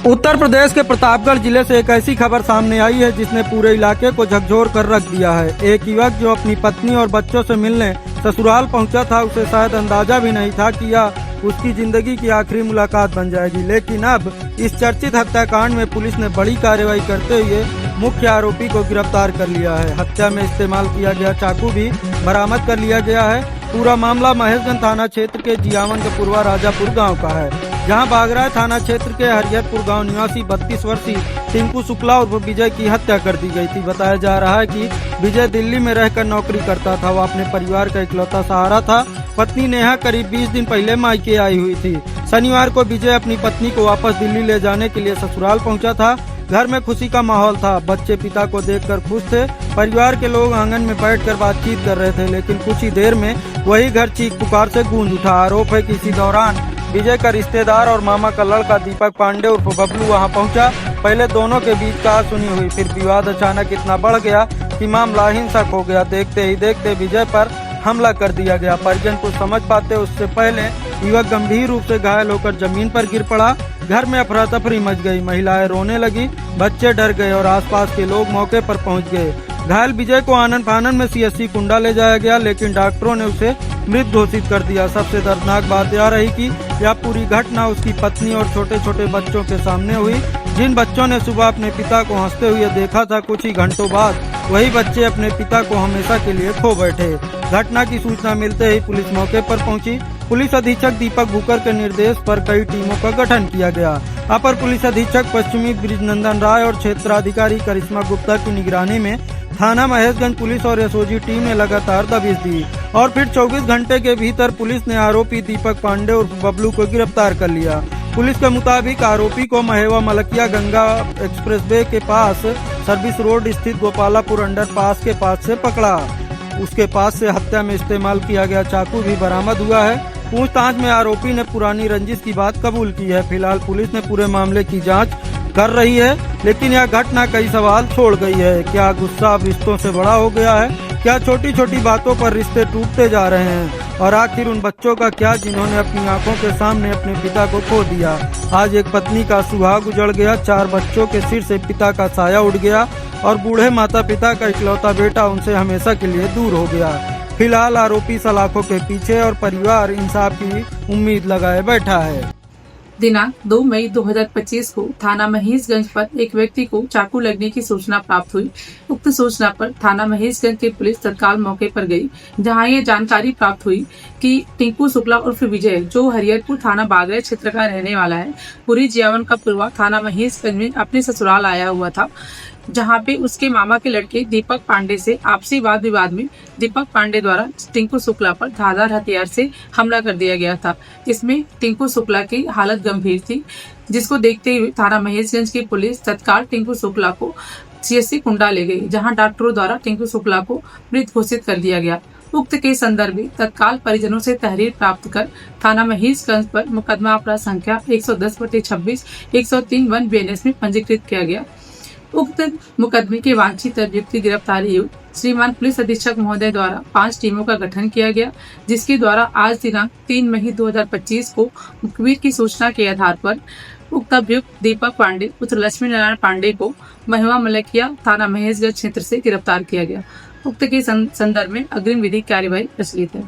उत्तर प्रदेश के प्रतापगढ़ जिले से एक ऐसी खबर सामने आई है जिसने पूरे इलाके को झकझोर कर रख दिया है। एक युवक जो अपनी पत्नी और बच्चों से मिलने ससुराल पहुंचा था, उसे शायद अंदाजा भी नहीं था कि यह उसकी जिंदगी की आखिरी मुलाकात बन जाएगी। लेकिन अब इस चर्चित हत्याकांड में पुलिस ने बड़ी कार्रवाई करते हुए मुख्य आरोपी को गिरफ्तार कर लिया है। हत्या में इस्तेमाल किया गया चाकू भी बरामद कर लिया गया है। पूरा मामला महेशगंज थाना क्षेत्र के जियावन के पूर्वा राजापुर गाँव का है, जहां बागराय थाना क्षेत्र के हरिहरपुर गांव निवासी 32 वर्षीय टिंकू शुक्ला उर्फ विजय की हत्या कर दी गई थी। बताया जा रहा है कि विजय दिल्ली में रहकर नौकरी करता था। वह अपने परिवार का इकलौता सहारा था। पत्नी नेहा करीब 20 दिन पहले मायके आई हुई थी। शनिवार को विजय अपनी पत्नी को वापस दिल्ली ले जाने के लिए ससुराल पहुंचा था। घर में खुशी का माहौल था। बच्चे पिता को देखकर खुश थे। परिवार के लोग आंगन में बैठकर बातचीत कर रहे थे, लेकिन कुछ ही देर में वही घर चीख पुकार से गूंज उठा। आरोप है कि इसी दौरान विजय का रिश्तेदार और मामा का लड़का दीपक पांडे उर्फ बबलू वहां पहुंचा। पहले दोनों के बीच कहासुनी हुई, फिर विवाद अचानक इतना बढ़ गया कि मामला हिंसक हो गया। देखते ही देखते विजय पर हमला कर दिया गया। परिजन को समझ पाते उससे पहले युवक गंभीर रूप से घायल होकर जमीन पर गिर पड़ा। घर में अफरा तफरी मच गई। महिलाएं रोने लगी, बच्चे डर गए और आसपास के लोग मौके पर पहुंच गए। घायल विजय को आनन फानन में सीएससी कुंडा ले जाया गया, लेकिन डॉक्टरों ने उसे मृत घोषित कर दिया। सबसे दर्दनाक बात यह रही कि यह पूरी घटना उसकी पत्नी और छोटे छोटे बच्चों के सामने हुई, जिन बच्चों ने सुबह अपने पिता को हंसते हुए देखा था। कुछ ही घंटों बाद वही बच्चे अपने पिता को हमेशा के लिए खो बैठे। घटना की सूचना मिलते ही पुलिस मौके पर पहुंची। पुलिस अधीक्षक दीपक भूकर के निर्देश पर कई टीमों का गठन किया गया। अपर पुलिस अधीक्षक पश्चिमी ब्रिजनंदन राय और क्षेत्राधिकारी करिश्मा गुप्ता की निगरानी में थाना महेशगंज पुलिस और एसओजी टीम ने लगातार दबिश दी और फिर 24 घंटे के भीतर पुलिस ने आरोपी दीपक पांडे उर्फ बबलू को गिरफ्तार कर लिया। पुलिस के मुताबिक आरोपी को महेवा मलकिया गंगा एक्सप्रेसवे के पास सर्विस रोड स्थित गोपालापुर अंडरपास के पास से पकड़ा। उसके पास से हत्या में इस्तेमाल किया गया चाकू भी बरामद हुआ है। पूछताछ में आरोपी ने पुरानी रंजिश की बात कबूल की है। फिलहाल पुलिस ने पूरे मामले की जांच कर रही है, लेकिन यह घटना कई सवाल छोड़ गई है। क्या गुस्सा अब रिश्तों से बड़ा हो गया है? क्या छोटी छोटी बातों पर रिश्ते टूटते जा रहे हैं? और आखिर उन बच्चों का क्या जिन्होंने अपनी आंखों के सामने अपने पिता को खो दिया? आज एक पत्नी का सुहाग उजड़ गया, 4 बच्चों के सिर से पिता का साया उड़ गया और बूढ़े माता पिता का इकलौता बेटा उनसे हमेशा के लिए दूर हो गया। फिलहाल आरोपी सलाखों के पीछे और परिवार इंसाफ की उम्मीद लगाए बैठा है। दिनांक 2 मई 2025 को थाना महेशगंज पर एक व्यक्ति को चाकू लगने की सूचना प्राप्त हुई। उक्त सूचना पर थाना महेशगंज की पुलिस तत्काल मौके पर गई, जहां ये जानकारी प्राप्त हुई कि टिंकू शुक्ला उर्फ विजय, जो हरिहरपुर थाना बागराय क्षेत्र का रहने वाला है, पूरी जियावन का पूर्वा थाना महेशगंज में अपने ससुराल आया हुआ था, जहां पे उसके मामा के लड़के दीपक पांडे से आपसी वाद विवाद में दीपक पांडे द्वारा टिंकू शुक्ला पर धारदार हथियार से हमला कर दिया गया था। इसमें टिंकू शुक्ला की हालत गंभीर थी, जिसको देखते हुए थाना महेशगंज की पुलिस तत्काल टिंकू शुक्ला को सीएससी कुंडा ले गई, जहां डॉक्टरों द्वारा टिंकू शुक्ला को मृत घोषित कर दिया गया। उक्त के संदर्भ में तत्काल परिजनों से तहरीर प्राप्त कर थाना महेशगंज पर मुकदमा अपराध संख्या 110/26 103 1 BNS में पंजीकृत किया गया। उक्त मुकदमे के वांछित अभियुक्त की गिरफ्तारी हेतु श्रीमान पुलिस अधीक्षक महोदय द्वारा 5 टीमों का गठन किया गया, जिसके द्वारा आज दिनांक 3 मई 2025 को मुखबिर की सूचना के आधार पर उक्त अभियुक्त दीपक पांडे पुत्र लक्ष्मी नारायण पांडे को महेवा मलकिया थाना महेशगंज क्षेत्र से गिरफ्तार किया गया। उक्त के संदर्भ में अग्रिम विधिक कार्यवाही प्रचलित है।